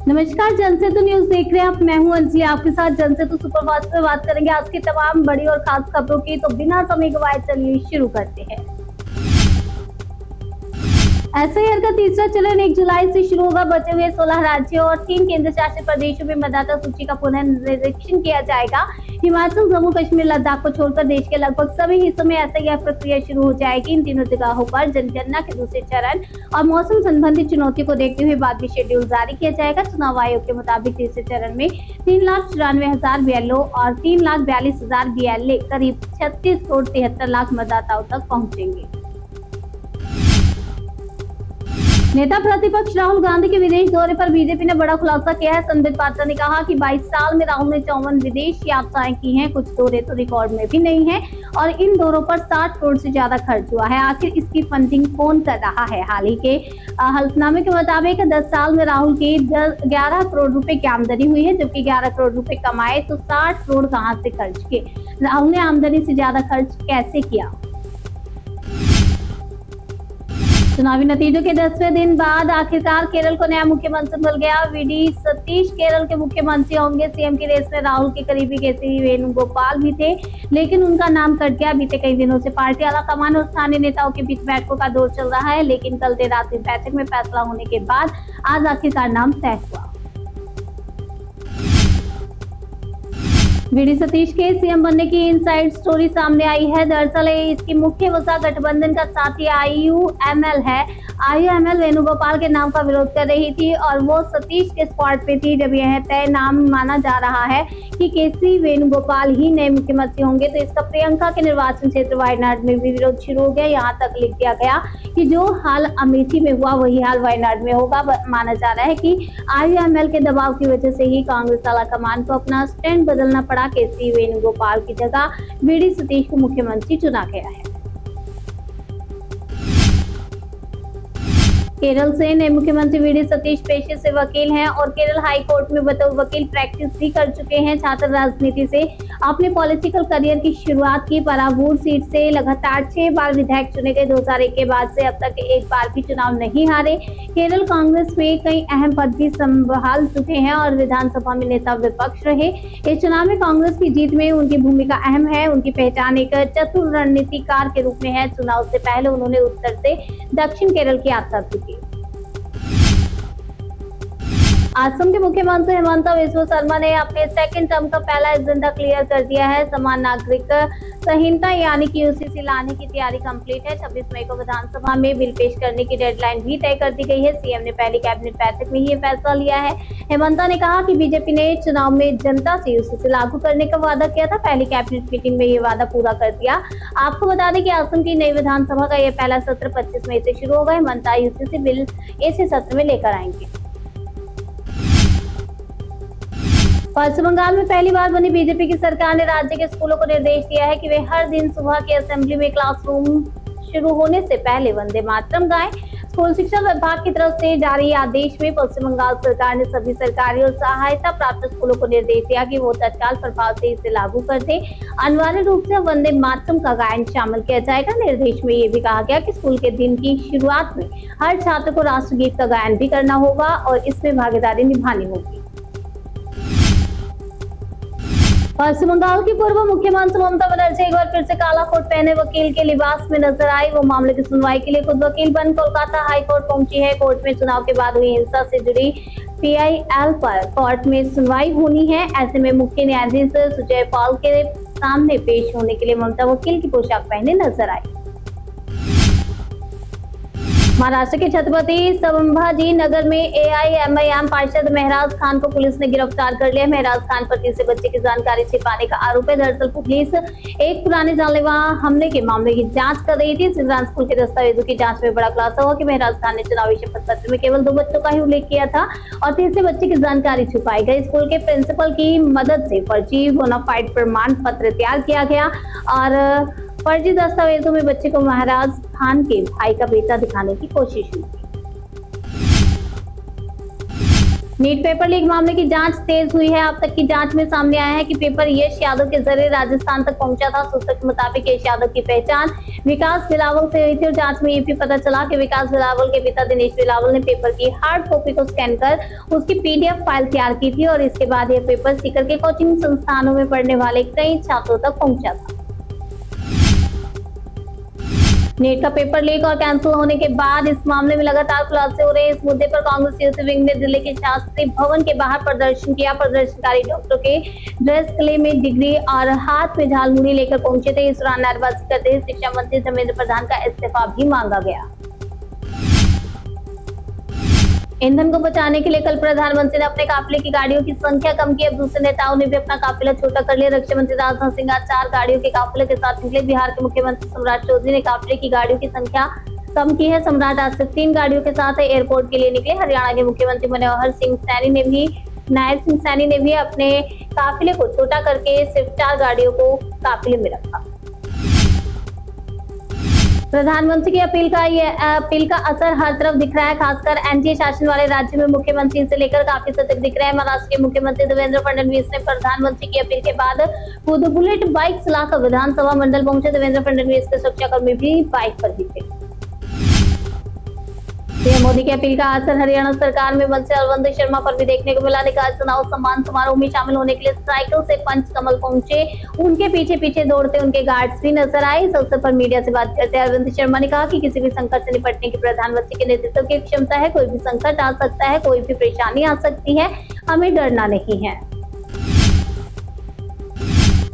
नमस्कार, जनसेतु न्यूज देख रहे हैं आप। मैं हूं अंजलि, आपके साथ जनसेतु सुपरफास्ट में बात करेंगे आज की तमाम बड़ी और खास खबरों की। तो बिना समय गवाए चलिए शुरू करते हैं। एसआईआर का तीसरा चरण 1 जुलाई से शुरू होगा। बचे हुए 16 राज्यों और 3 केंद्र शासित प्रदेशों में मतदाता सूची का पुनर्निरीक्षण किया जाएगा। हिमाचल, जम्मू कश्मीर, लद्दाख को छोड़कर देश के लगभग सभी हिस्सों में एसआईआर प्रक्रिया शुरू हो जाएगी। इन तीनों जगहों पर जनगणना के दूसरे चरण और मौसम संबंधी चुनौतियों को देखते हुए बाद में शेड्यूल जारी किया जाएगा। चुनाव आयोग के मुताबिक तीसरे चरण में 3,94,000 BLO और 3,42,000 BLA करीब 36,73,00,000 मतदाताओं तक पहुंचेंगे। नेता प्रतिपक्ष राहुल गांधी के विदेश दौरे पर बीजेपी ने बड़ा खुलासा किया है। संबित पात्रा ने कहा कि 22 साल में राहुल ने 54 विदेश यात्राएं की हैं। कुछ दौरे तो रिकॉर्ड में भी नहीं है और इन दौरों पर 60 करोड़ से ज्यादा खर्च हुआ है। आखिर इसकी फंडिंग कौन कर रहा है? हाल ही के हल्फनामे के मुताबिक 10 साल में राहुल की 11 करोड़ रुपए की आमदनी हुई है, जबकि 11 करोड़ रुपए कमाए तो 60 करोड़ कहां से खर्च किए? राहुल ने आमदनी से ज्यादा खर्च कैसे किया? चुनावी नतीजों के 10वें दिन बाद आखिरकार केरल को नया मुख्यमंत्री मिल गया। वीडी सतीश केरल के मुख्यमंत्री होंगे। सीएम की रेस में राहुल के करीबी केसी वेणुगोपाल भी थे, लेकिन उनका नाम कट गया। बीते कई दिनों से पार्टी आलाकमान और स्थानीय नेताओं के बीच बैठकों का दौर चल रहा है, लेकिन कल देर रात बैठक में फैसला होने के बाद आज आखिरकार नाम तय हुआ। वीडी सतीश के सीएम बनने की इनसाइड स्टोरी सामने आई है। दरअसल इसकी मुख्य वजह गठबंधन का साथी आईयूएमएल है। आईयूएमएल वेणुगोपाल के नाम का विरोध कर रही थी और वो सतीश के स्क्वाड पे थी। जब यह तय नाम माना जा रहा है कि केसी वेणुगोपाल ही नए मुख्यमंत्री होंगे, तो इसका प्रियंका के निर्वाचन क्षेत्र वायनाड में भी विरोध शुरू हो गया। यहाँ तक लिख दिया गया कि जो हाल अमेठी में हुआ वही हाल वायनाड में होगा। माना जा रहा है कि आईयूएमएल के दबाव की वजह से ही कांग्रेस आलाकमान को अपना स्टैंड बदलना पड़ा। केसी वेणुगोपाल की जगह वीडी सतीश को मुख्यमंत्री चुना गया है। केरल से नए मुख्यमंत्री वीडी सतीश पेशे से वकील हैं और केरल हाई कोर्ट में बतौर वकील प्रैक्टिस भी कर चुके हैं। छात्र राजनीति से अपने पॉलिटिकल करियर की शुरुआत की। परावूर सीट से लगातार 6 बार विधायक चुने गए। 2001 के बाद से अब तक एक बार भी चुनाव नहीं हारे। केरल कांग्रेस में कई अहम पद भी संभाल चुके हैं और विधानसभा में नेता विपक्ष रहे। इस चुनाव में कांग्रेस की जीत में उनकी भूमिका अहम है। उनकी पहचान एक चतुर रणनीतिकार के रूप में है। चुनाव से पहले उन्होंने उत्तर से दक्षिण केरल की यात्रा की। असम के मुख्यमंत्री हेमंत बिस्वा शर्मा ने अपने सेकंड टर्म का पहला एजेंडा क्लियर कर दिया है। समान नागरिक संहिता यानी कि यूसीसी लाने की तैयारी कंप्लीट है। 26 मई को विधानसभा में बिल पेश करने की डेडलाइन भी तय कर दी गई है। सीएम ने पहली कैबिनेट बैठक में ये फैसला लिया है। हेमंत ने कहा कि बीजेपी ने चुनाव में जनता से यूसीसी लागू करने का वादा किया था। पहली कैबिनेट मीटिंग में ये वादा पूरा कर दिया। आपको बता दें कि असम की नई विधानसभा का यह पहला सत्र 25 मई से शुरू होगा। हेमंत यूसीसी बिल इसी सत्र में लेकर आएंगे। पश्चिम बंगाल में पहली बार बनी बीजेपी की सरकार ने राज्य के स्कूलों को निर्देश दिया है कि वे हर दिन सुबह की असेंबली में क्लासरूम शुरू होने से पहले वंदे मातरम गाएं। स्कूल शिक्षा विभाग की तरफ से जारी आदेश में पश्चिम बंगाल सरकार ने सभी सरकारी और सहायता प्राप्त स्कूलों को निर्देश दिया कि वो तत्काल प्रभाव से इसे लागू कर दे। अनिवार्य रूप से वंदे मातरम का गायन शामिल किया जाएगा। निर्देश में ये भी कहा गया कि स्कूल के दिन की शुरुआत में हर छात्र को राष्ट्रगीत का गायन भी करना होगा और इसमें भागीदारी निभानी होगी। पश्चिम बंगाल की पूर्व मुख्यमंत्री ममता बनर्जी एक बार फिर से काला कोट पहने वकील के लिबास में नजर आई। वो मामले की सुनवाई के लिए खुद वकील बन कोलकाता हाई कोर्ट पहुंची है। कोर्ट में चुनाव के बाद हुई हिंसा से जुड़ी PIL पर कोर्ट में सुनवाई होनी है। ऐसे में मुख्य न्यायाधीश सुजय पॉल के सामने पेश होने के लिए ममता वकील की पोशाक पहने नजर आई। महाराष्ट्र के छत्रपति संभाजी नगर में AIMIM पार्षद महराज खान को पुलिस ने गिरफ्तार कर लिया। महराज खान पर तीसरे बच्चे की जानकारी छिपाने का आरोप है। दरअसल पुलिस एक पुराने जानलेवा हमले के मामले की जांच कर रही थी। सिमरान स्कूल के दस्तावेजों की जांच में बड़ा खुलासा हुआ कि महराज खान ने चुनावी शपथ पत्र में केवल 2 बच्चों का ही उल्लेख किया था और तीसरे बच्चे की जानकारी छुपाई गई। स्कूल के प्रिंसिपल की मदद से फर्जी बोनाफाइड प्रमाण पत्र तैयार किया गया और फर्जी दस्तावेजों में बच्चे को महराज खान के भाई का बेटा दिखाने की कोशिश हुई। नीट पेपर लीक मामले की जांच तेज हुई है। अब तक की जांच में सामने आया है कि पेपर यश यादव के जरिए राजस्थान तक पहुंचा था। सूत्रों के मुताबिक यश यादव की पहचान विकास बिलावल से हुई थी और जांच में ये भी पता चला कि विकास बिलावल के पिता दिनेश बिलावल ने पेपर की हार्ड कॉपी को स्कैन कर उसकी पीडीएफ फाइल तैयार की थी और इसके बाद यह पेपर सीकर के कोचिंग संस्थानों में पढ़ने वाले कई छात्रों तक पहुंचा था। नीट का पेपर लीक और कैंसिल होने के बाद इस मामले में लगातार खुलासे हो रहे हैं। इस मुद्दे पर कांग्रेस यूथ विंग ने दिल्ली के शास्त्री भवन के बाहर प्रदर्शन किया। प्रदर्शनकारी डॉक्टर के ड्रेस गले में डिग्री और हाथ में झालमुड़ी लेकर पहुंचे थे। इस दौरान नारेबाजी करते हुए शिक्षा मंत्री धर्मेंद्र प्रधान का इस्तीफा भी मांगा गया। ईंधन को बचाने के लिए कल प्रधानमंत्री ने अपने काफिले की गाड़ियों की संख्या कम की। अब दूसरे नेताओं ने भी अपना काफिला छोटा कर लिया। रक्षा मंत्री राजनाथ सिंह आज 4 गाड़ियों के काफिले के साथ निकले। बिहार के मुख्यमंत्री सम्राट चौधरी ने काफिले की गाड़ियों की संख्या कम की है। सम्राट आज से 3 गाड़ियों के साथ एयरपोर्ट के लिए निकले। हरियाणा के मुख्यमंत्री मनोहर सिंह सैनी ने भी अपने काफिले को छोटा करके सिर्फ 4 गाड़ियों को काफिले में रखा। प्रधानमंत्री की अपील का असर हर तरफ दिख रहा है। खासकर एनडीए शासन वाले राज्य में मुख्यमंत्री से लेकर काफी सतर्क दिख रहे हैं। महाराष्ट्र के मुख्यमंत्री देवेंद्र फडणवीस ने प्रधानमंत्री की अपील के बाद खुद बुलेट बाइक चलाकर विधानसभा मंडल पहुंचे। देवेंद्र फडणवीस के सुरक्षाकर्मी भी बाइक पर ही थे। पीएम मोदी की अपील का असर हरियाणा सरकार में मंत्री अरविंद शर्मा पर भी देखने को मिला। निकाय चुनाव सम्मान समारोह में शामिल होने के लिए साइकिल से पंचकमल पहुंचे। उनके पीछे पीछे दौड़ते उनके गार्ड्स भी नजर आए। इस अवसर पर मीडिया से बात करते अरविंद शर्मा ने कहा कि किसी भी संकट से निपटने की प्रधानमंत्री के नेतृत्व की क्षमता है। कोई भी संकट आ सकता है, कोई भी परेशानी आ सकती है, हमें डरना नहीं है।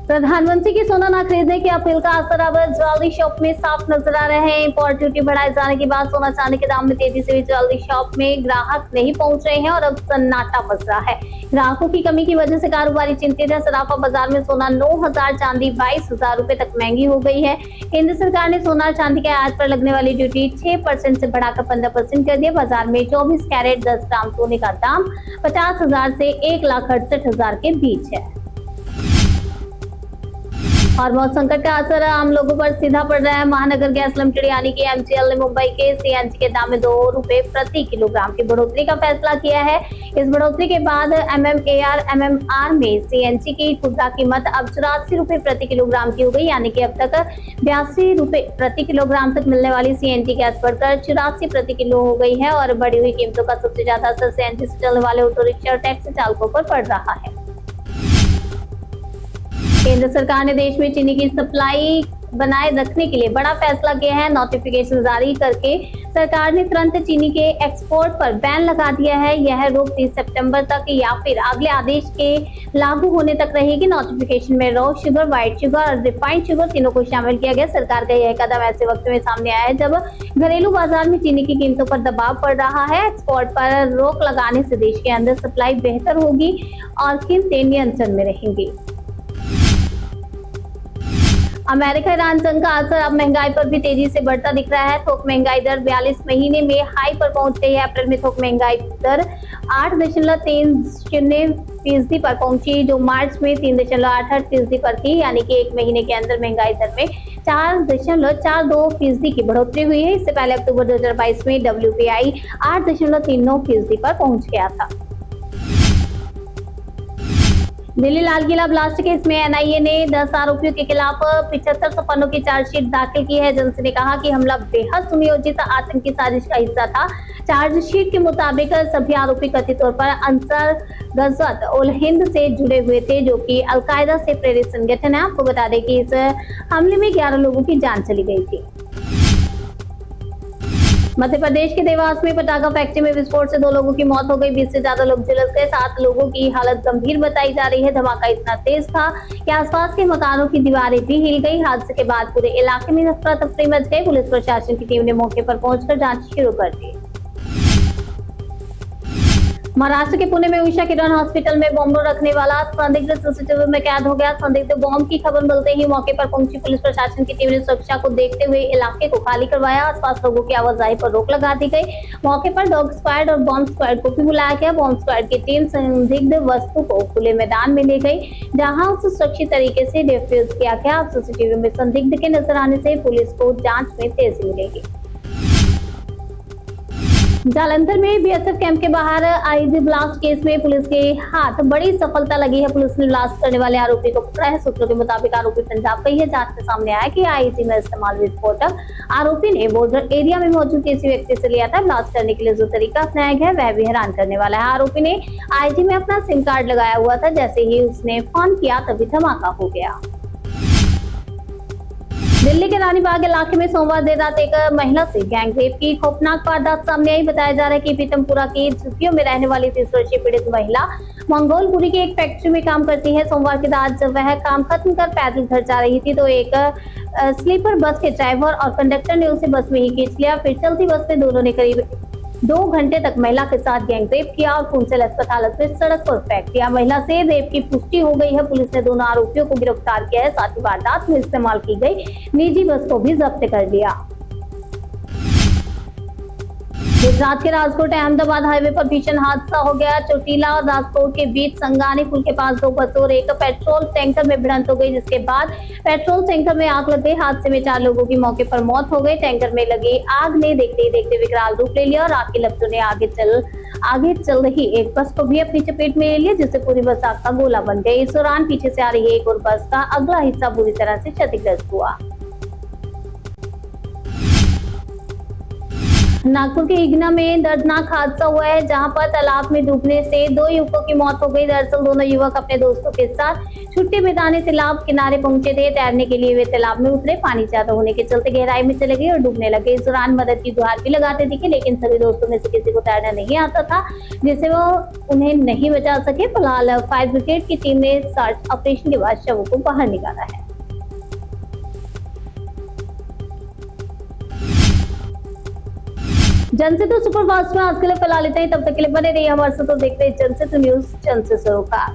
प्रधानमंत्री की सोना न खरीदने की अपील का असर अब ज्वेलरी शॉप में साफ नजर आ रहे हैं। इंपोर्ट ड्यूटी बढ़ाए जाने के बाद सोना चांदी के दाम में तेजी से हुई। ज्वेलरी शॉप में ग्राहक नहीं पहुंच रहे हैं और अब सन्नाटा बच रहा है। ग्राहकों की कमी की वजह से कारोबारी चिंतित है। सराफा बाजार में सोना 9,000, चांदी 22,000 रुपए तक महंगी हो गई है। केंद्र सरकार ने सोना और चांदी के आयात पर लगने वाली ड्यूटी 6% से बढ़ाकर 15% कर दिया। बाजार में 24 कैरेट 10 ग्राम सोने का दाम 50,000 से 1,68,000 के बीच है। और मौसम संकट का असर आम लोगों पर सीधा पड़ रहा है। महानगर गैस लिमिटेड यानी कि एमजीएल ने मुंबई के सीएनजी के दाम में 2 रुपए प्रति किलोग्राम की बढ़ोतरी का फैसला किया है। इस बढ़ोतरी के बाद एमएमआर में सीएनजी की खुदरा कीमत अब 84 रुपए प्रति किलोग्राम की हो गई, यानी कि अब तक 82 रुपए प्रति किलोग्राम तक मिलने वाली सीएनजी गैस बढ़कर 84 प्रति किलो हो गई है। और बढ़ी हुई कीमतों का सबसे ज्यादा असर सीएनजी से चलने वाले ऑटो रिक्शा और टैक्सी चालकों पर पड़ रहा है। केंद्र सरकार ने देश में चीनी की सप्लाई बनाए रखने के लिए बड़ा फैसला किया है। नोटिफिकेशन जारी करके सरकार ने तुरंत चीनी के एक्सपोर्ट पर बैन लगा दिया है। यह रोक 30 सितंबर तक या फिर अगले आदेश के लागू होने तक रहेगी। नोटिफिकेशन में रॉ शुगर, व्हाइट शुगर और रिफाइंड शुगर तीनों को शामिल किया गया। सरकार का यह कदम ऐसे वक्त में सामने आया है जब घरेलू बाजार में चीनी की कीमतों पर दबाव पड़ रहा है। एक्सपोर्ट पर रोक लगाने से देश के अंदर सप्लाई बेहतर होगी और कीमतें नियंत्रण में रहेंगी। अमेरिका ईरान जंग का असर अब महंगाई पर भी तेजी से बढ़ता दिख रहा है। थोक महंगाई दर 42 महीने में हाई पर पहुंच गई है। अप्रैल में थोक महंगाई दर 8.30% पर पहुंची, जो मार्च में 3.88% पर थी, यानी कि 1 महीने के अंदर महंगाई दर में 4.42% की बढ़ोतरी हुई है। इससे पहले अक्टूबर 2022 में WPI 8.39% पर पहुंच गया था। दिल्ली लाल किला ब्लास्ट केस में एनआईए ने 10 आरोपियों के खिलाफ 7500 पन्नों की चार्जशीट दाखिल की है। एजेंसी ने कहा कि हमला बेहद सुनियोजित आतंकी साजिश का हिस्सा था। चार्जशीट के मुताबिक सभी आरोपी कथित तौर पर अंसार गज़वत उल हिंद से जुड़े हुए थे, जो कि अलकायदा से प्रेरित संगठन है। आपको बता दें कि इस हमले में 11 लोगों की जान चली गई थी। मध्य प्रदेश के देवास में पटाखा फैक्ट्री में विस्फोट से 2 लोगों की मौत हो गई। 20 से ज्यादा लोग झुलस गए। 7 लोगों की हालत गंभीर बताई जा रही है। धमाका इतना तेज था कि आसपास के मकानों की दीवारें भी हिल गई। हादसे के बाद पूरे इलाके में अफरा तफरी मच गई। पुलिस प्रशासन की टीम ने मौके पर पहुंचकर जांच शुरू कर दी। महाराष्ट्र के पुणे में उषा किरण हॉस्पिटल में बॉम्ब रखने वाला संदिग्ध सीसीटीवी में कैद हो गया। संदिग्ध बॉम्ब की खबर मिलते ही मौके पर पहुंची पुलिस प्रशासन की टीम ने सुरक्षा को देखते हुए इलाके को खाली करवाया। आसपास लोगों की आवाजाही पर रोक लगा दी गई। मौके पर डॉग स्क्वाड और बॉम्ब स्क्वाड को भी बुलाया गया। बॉम्ब स्क्वाड की टीम संदिग्ध वस्तु को खुले मैदान में ले गई, जहाँ उसे सुरक्षित तरीके से डिफ्यूज किया गया। अब सीसीटीवी में संदिग्ध के नजर आने से पुलिस को जाँच में तेजी मिलेगी। जालंधर में बीएसएफ कैंप के बाहर आईजी ब्लास्ट केस में पुलिस के हाथ बड़ी सफलता लगी है। पुलिस ने ब्लास्ट करने वाले आरोपी को पकड़ा है। सूत्रों के मुताबिक आरोपी पंजाब का ही है। जांच में सामने आया कि आईजी में इस्तेमाल विस्फोटक आरोपी ने बॉर्डर एरिया में मौजूद किसी व्यक्ति से लिया था। ब्लास्ट करने के लिए जो तरीका अपनाया गया वह भी हैरान करने वाला है। आरोपी ने आईजी में अपना सिम कार्ड लगाया हुआ था। जैसे ही उसने फोन किया तभी धमाका हो गया। दिल्ली के रानीबाग इलाके में सोमवार देर रात एक महिला से गैंगरेप की खौफनाक वारदात सामने आई। बताया जा रहा है कि पीतमपुरा की झुग्गियों में रहने वाली 30 वर्षीय पीड़ित महिला मंगोलपुरी की एक फैक्ट्री में काम करती है। सोमवार की रात जब वह काम खत्म कर पैदल घर जा रही थी तो एक स्लीपर बस के ड्राइवर और कंडक्टर ने उसे बस में ही खींच लिया। फिर चलती बस में दोनों ने करीब 2 घंटे तक महिला के साथ गैंगरेप किया और खून से लथपथ हालत में सड़क पर फेंक दिया। महिला से रेप की पुष्टि हो गई है। पुलिस ने दोनों आरोपियों को गिरफ्तार किया है। साथ ही वारदात में इस्तेमाल की गई निजी बस को भी जब्त कर लिया। गुजरात के राजकोट अहमदाबाद हाईवे पर भीषण हादसा हो गया। चोटीला और राजकोट के बीच संगानी पुल के पास 2 बसों और एक पेट्रोल टैंकर में भिड़ंत हो गई, जिसके बाद पेट्रोल टैंकर में आग लग गई। हादसे में 4 लोगों की मौके पर मौत हो गई। टैंकर में लगी आग ने देखते ही देखते विकराल रूप ले लिया और आग की लपटों ने आगे चल रही एक बस को भी अपनी चपेट में ले लिया, जिससे पूरी बस आग का गोला बन गई। इस दौरान पीछे से आ रही एक और बस का अगला हिस्सा बुरी तरह से क्षतिग्रस्त हुआ। नागपुर के इगना में दर्दनाक हादसा हुआ है, जहां पर तालाब में डूबने से 2 युवकों की मौत हो गई। दरअसल दोनों युवक अपने दोस्तों के साथ छुट्टी बिताने तालाब किनारे पहुंचे थे। तैरने के लिए वे तालाब में उतरे। पानी ज्यादा होने के चलते गहराई में चले गए और डूबने लगे। इस दौरान मदद की गुहार भी लगाते दिखे, लेकिन सभी दोस्तों में से किसी को तैरना नहीं आता था, जिससे वो उन्हें नहीं बचा सके। फिलहाल फायर ब्रिगेड की टीम ने सर्च ऑपरेशन के बाद शवों को बाहर निकाला है। जनसेतु सुपरफास्ट में आज के लिए फिलहाल इतना ही। तब तक के लिए बने रहिए हमारे साथ। तो देखते हैं जनसेतु न्यूज जन से सरोकार।